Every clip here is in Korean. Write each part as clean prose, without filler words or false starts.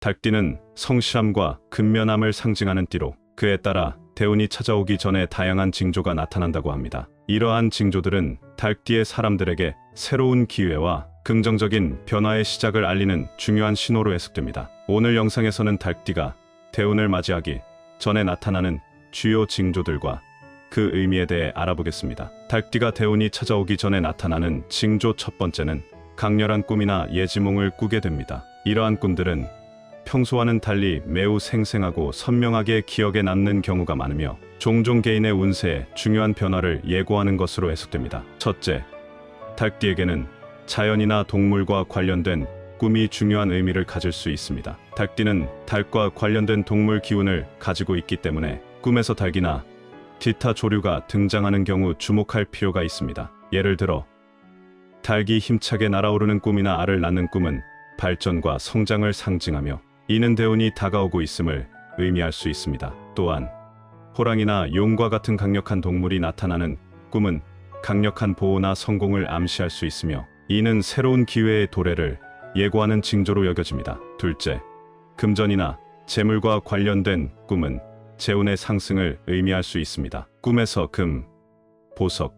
달띠는 성실함과 근면함을 상징하는 띠로 그에 따라 대운이 찾아오기 전에 다양한 징조가 나타난다고 합니다. 이러한 징조들은 달띠의 사람들에게 새로운 기회와 긍정적인 변화의 시작을 알리는 중요한 신호로 해석됩니다. 오늘 영상에서는 달띠가 대운을 맞이하기 전에 나타나는 주요 징조들과 그 의미에 대해 알아보겠습니다. 달띠가 대운이 찾아오기 전에 나타나는 징조 첫 번째는 강렬한 꿈이나 예지몽을 꾸게 됩니다. 이러한 꿈들은 평소와는 달리 매우 생생하고 선명하게 기억에 남는 경우가 많으며 종종 개인의 운세에 중요한 변화를 예고하는 것으로 해석됩니다. 첫째, 달띠에게는 자연이나 동물과 관련된 꿈이 중요한 의미를 가질 수 있습니다. 달띠는 달과 관련된 동물 기운을 가지고 있기 때문에 꿈에서 닭이나 기타 조류가 등장하는 경우 주목할 필요가 있습니다. 예를 들어 닭이 힘차게 날아오르는 꿈이나 알을 낳는 꿈은 발전과 성장을 상징하며 이는 대운이 다가오고 있음을 의미할 수 있습니다. 또한 호랑이나 용과 같은 강력한 동물이 나타나는 꿈은 강력한 보호나 성공을 암시할 수 있으며 이는 새로운 기회의 도래를 예고하는 징조로 여겨집니다. 둘째, 금전이나 재물과 관련된 꿈은 재운의 상승을 의미할 수 있습니다. 꿈에서 금, 보석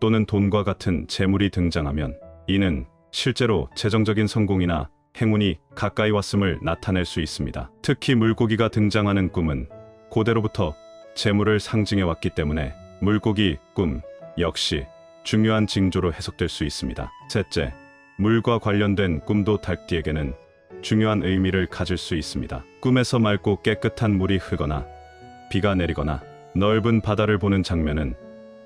또는 돈과 같은 재물이 등장하면 이는 실제로 재정적인 성공이나 행운이 가까이 왔음을 나타낼 수 있습니다. 특히 물고기가 등장하는 꿈은 고대로부터 재물을 상징해 왔기 때문에 물고기 꿈 역시 중요한 징조로 해석될 수 있습니다. 셋째, 물과 관련된 꿈도 달띠에게는 중요한 의미를 가질 수 있습니다. 꿈에서 맑고 깨끗한 물이 흐르거나 비가 내리거나 넓은 바다를 보는 장면은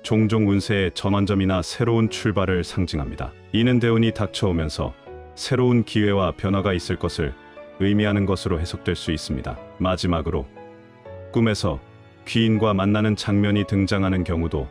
종종 운세의 전환점이나 새로운 출발을 상징합니다. 이는 대운이 닥쳐오면서 새로운 기회와 변화가 있을 것을 의미하는 것으로 해석될 수 있습니다. 마지막으로 꿈에서 귀인과 만나는 장면이 등장하는 경우도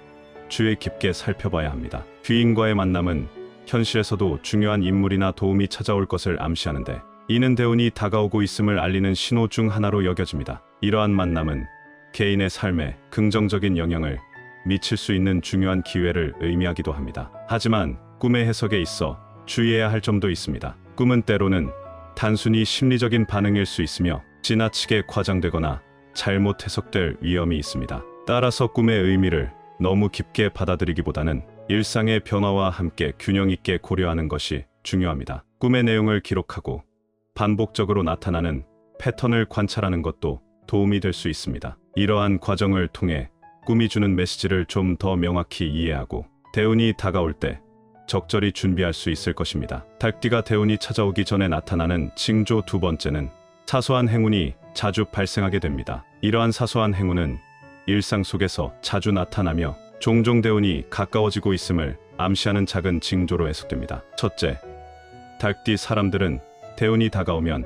주의 깊게 살펴봐야 합니다. 귀인과의 만남은 현실에서도 중요한 인물이나 도움이 찾아올 것을 암시하는데 이는 대운이 다가오고 있음을 알리는 신호 중 하나로 여겨집니다. 이러한 만남은 개인의 삶에 긍정적인 영향을 미칠 수 있는 중요한 기회를 의미하기도 합니다. 하지만 꿈의 해석에 있어 주의해야 할 점도 있습니다. 꿈은 때로는 단순히 심리적인 반응일 수 있으며 지나치게 과장되거나 잘못 해석될 위험이 있습니다. 따라서 꿈의 의미를 너무 깊게 받아들이기보다는 일상의 변화와 함께 균형 있게 고려하는 것이 중요합니다. 꿈의 내용을 기록하고 반복적으로 나타나는 패턴을 관찰하는 것도 도움이 될 수 있습니다. 이러한 과정을 통해 꿈이 주는 메시지를 좀 더 명확히 이해하고 대운이 다가올 때 적절히 준비할 수 있을 것입니다. 달띠가 대운이 찾아오기 전에 나타나는 징조 두 번째는 사소한 행운이 자주 발생하게 됩니다. 이러한 사소한 행운은 일상 속에서 자주 나타나며 종종 대운이 가까워지고 있음을 암시하는 작은 징조로 해석됩니다. 첫째, 달띠 사람들은 대운이 다가오면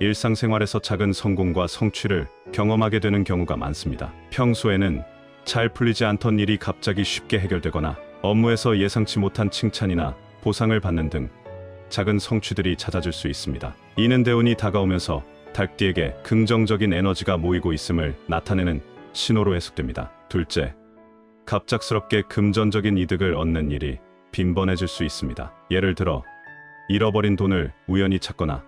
일상생활에서 작은 성공과 성취를 경험하게 되는 경우가 많습니다. 평소에는 잘 풀리지 않던 일이 갑자기 쉽게 해결되거나 업무에서 예상치 못한 칭찬이나 보상을 받는 등 작은 성취들이 잦아질 수 있습니다. 이는 대운이 다가오면서 달띠에게 긍정적인 에너지가 모이고 있음을 나타내는 신호로 해석됩니다. 둘째, 갑작스럽게 금전적인 이득을 얻는 일이 빈번해질 수 있습니다. 예를 들어 잃어버린 돈을 우연히 찾거나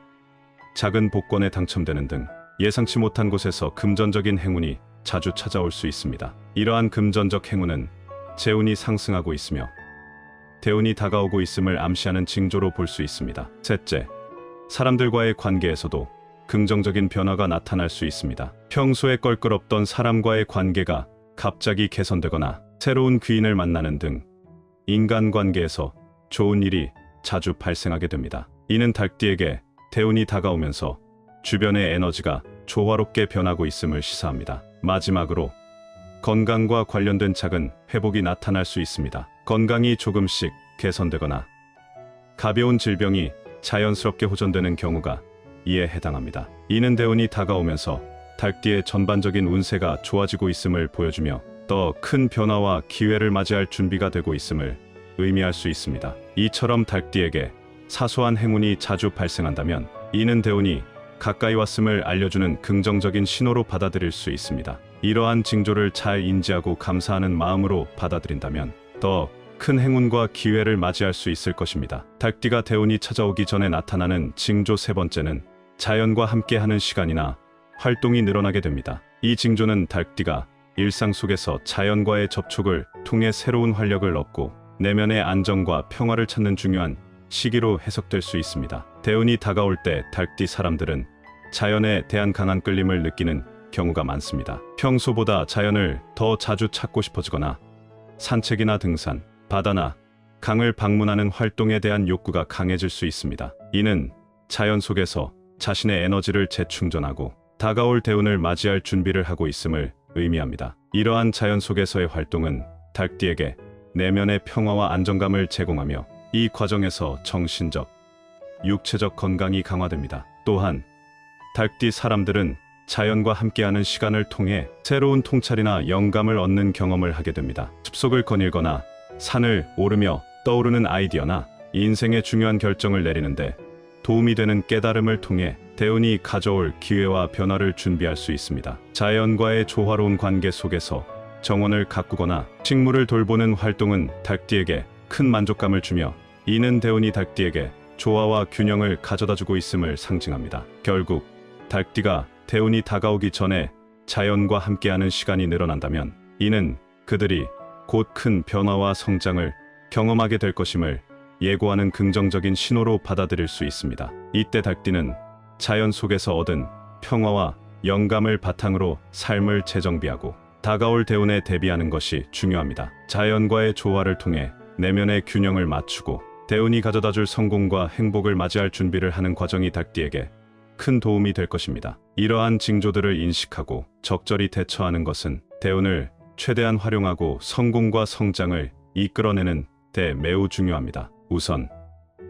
작은 복권에 당첨되는 등 예상치 못한 곳에서 금전적인 행운이 자주 찾아올 수 있습니다. 이러한 금전적 행운은 재운이 상승하고 있으며 대운이 다가오고 있음을 암시하는 징조로 볼 수 있습니다. 셋째, 사람들과의 관계에서도 긍정적인 변화가 나타날 수 있습니다. 평소에 껄끄럽던 사람과의 관계가 갑자기 개선되거나 새로운 귀인을 만나는 등 인간관계에서 좋은 일이 자주 발생하게 됩니다. 이는 달띠에게 대운이 다가오면서 주변의 에너지가 조화롭게 변하고 있음을 시사합니다. 마지막으로 건강과 관련된 작은 회복이 나타날 수 있습니다. 건강이 조금씩 개선되거나 가벼운 질병이 자연스럽게 호전되는 경우가 이에 해당합니다. 이는 대운이 다가오면서 달띠의 전반적인 운세가 좋아지고 있음을 보여주며 더 큰 변화와 기회를 맞이할 준비가 되고 있음을 의미할 수 있습니다. 이처럼 달띠에게 사소한 행운이 자주 발생한다면 이는 대운이 가까이 왔음을 알려주는 긍정적인 신호로 받아들일 수 있습니다. 이러한 징조를 잘 인지하고 감사하는 마음으로 받아들인다면 더 큰 행운과 기회를 맞이할 수 있을 것입니다. 달띠가 대운이 찾아오기 전에 나타나는 징조 세 번째는 자연과 함께하는 시간이나 활동이 늘어나게 됩니다. 이 징조는 달띠가 일상 속에서 자연과의 접촉을 통해 새로운 활력을 얻고 내면의 안정과 평화를 찾는 중요한 시기로 해석될 수 있습니다. 대운이 다가올 때 달띠 사람들은 자연에 대한 강한 끌림을 느끼는 경우가 많습니다. 평소보다 자연을 더 자주 찾고 싶어지거나 산책이나 등산, 바다나 강을 방문하는 활동에 대한 욕구가 강해질 수 있습니다. 이는 자연 속에서 자신의 에너지를 재충전하고 다가올 대운을 맞이할 준비를 하고 있음을 의미합니다. 이러한 자연 속에서의 활동은 달띠에게 내면의 평화와 안정감을 제공하며 이 과정에서 정신적, 육체적 건강이 강화됩니다. 또한 달띠 사람들은 자연과 함께하는 시간을 통해 새로운 통찰이나 영감을 얻는 경험을 하게 됩니다. 숲속을 거닐거나 산을 오르며 떠오르는 아이디어나 인생의 중요한 결정을 내리는데 도움이 되는 깨달음을 통해 대운이 가져올 기회와 변화를 준비할 수 있습니다. 자연과의 조화로운 관계 속에서 정원을 가꾸거나 식물을 돌보는 활동은 달띠에게 큰 만족감을 주며 이는 대운이 달띠에게 조화와 균형을 가져다주고 있음을 상징합니다. 결국 달띠가 대운이 다가오기 전에 자연과 함께하는 시간이 늘어난다면 이는 그들이 곧 큰 변화와 성장을 경험하게 될 것임을 예고하는 긍정적인 신호로 받아들일 수 있습니다. 이때 달띠는 자연 속에서 얻은 평화와 영감을 바탕으로 삶을 재정비하고 다가올 대운에 대비하는 것이 중요합니다. 자연과의 조화를 통해 내면의 균형을 맞추고 대운이 가져다줄 성공과 행복을 맞이할 준비를 하는 과정이 달띠에게 큰 도움이 될 것입니다. 이러한 징조들을 인식하고 적절히 대처하는 것은 대운을 최대한 활용하고 성공과 성장을 이끌어내는 데 매우 중요합니다. 우선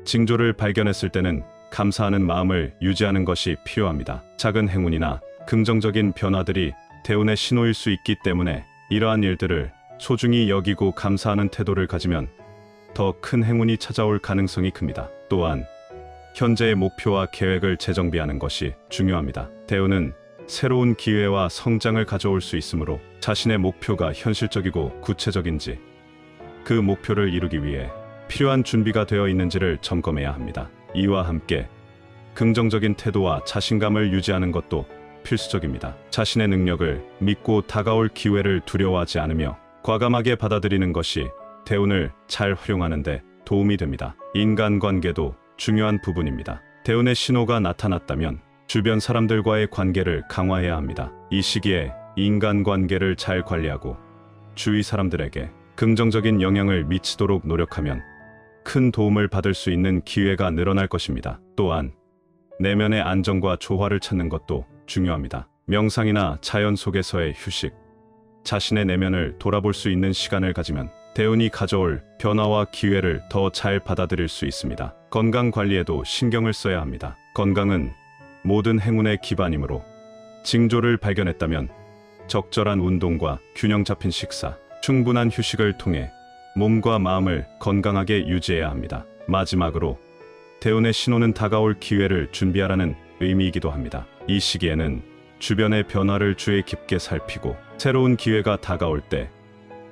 징조를 발견했을 때는 감사하는 마음을 유지하는 것이 필요합니다. 작은 행운이나 긍정적인 변화들이 대운의 신호일 수 있기 때문에 이러한 일들을 소중히 여기고 감사하는 태도를 가지면 더 큰 행운이 찾아올 가능성이 큽니다. 또한 현재의 목표와 계획을 재정비하는 것이 중요합니다. 대운은 새로운 기회와 성장을 가져올 수 있으므로 자신의 목표가 현실적이고 구체적인지 그 목표를 이루기 위해 필요한 준비가 되어 있는지를 점검해야 합니다. 이와 함께 긍정적인 태도와 자신감을 유지하는 것도 필수적입니다. 자신의 능력을 믿고 다가올 기회를 두려워하지 않으며 과감하게 받아들이는 것이 대운을 잘 활용하는 데 도움이 됩니다. 인간관계도 중요한 부분입니다. 대운의 신호가 나타났다면 주변 사람들과의 관계를 강화해야 합니다. 이 시기에 인간관계를 잘 관리하고 주위 사람들에게 긍정적인 영향을 미치도록 노력하면 큰 도움을 받을 수 있는 기회가 늘어날 것입니다. 또한 내면의 안정과 조화를 찾는 것도 중요합니다. 명상이나 자연 속에서의 휴식, 자신의 내면을 돌아볼 수 있는 시간을 가지면 대운이 가져올 변화와 기회를 더 잘 받아들일 수 있습니다. 건강 관리에도 신경을 써야 합니다. 건강은 모든 행운의 기반이므로 징조를 발견했다면 적절한 운동과 균형 잡힌 식사, 충분한 휴식을 통해 몸과 마음을 건강하게 유지해야 합니다. 마지막으로 대운의 신호는 다가올 기회를 준비하라는 의미이기도 합니다. 이 시기에는 주변의 변화를 주의 깊게 살피고 새로운 기회가 다가올 때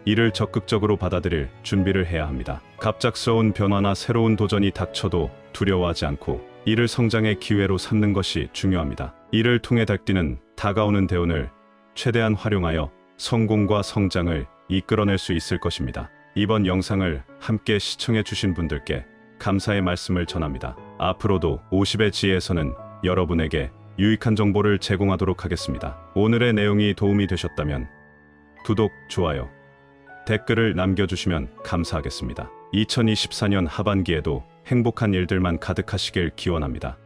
이를 적극적으로 받아들일 준비를 해야 합니다. 갑작스러운 변화나 새로운 도전이 닥쳐도 두려워하지 않고 이를 성장의 기회로 삼는 것이 중요합니다. 이를 통해 달띠는 다가오는 대운을 최대한 활용하여 성공과 성장을 이끌어낼 수 있을 것입니다. 이번 영상을 함께 시청해 주신 분들께 감사의 말씀을 전합니다. 앞으로도 50의 지혜에서는 여러분에게 유익한 정보를 제공하도록 하겠습니다. 오늘의 내용이 도움이 되셨다면 구독, 좋아요, 댓글을 남겨주시면 감사하겠습니다. 2024년 하반기에도 행복한 일들만 가득하시길 기원합니다.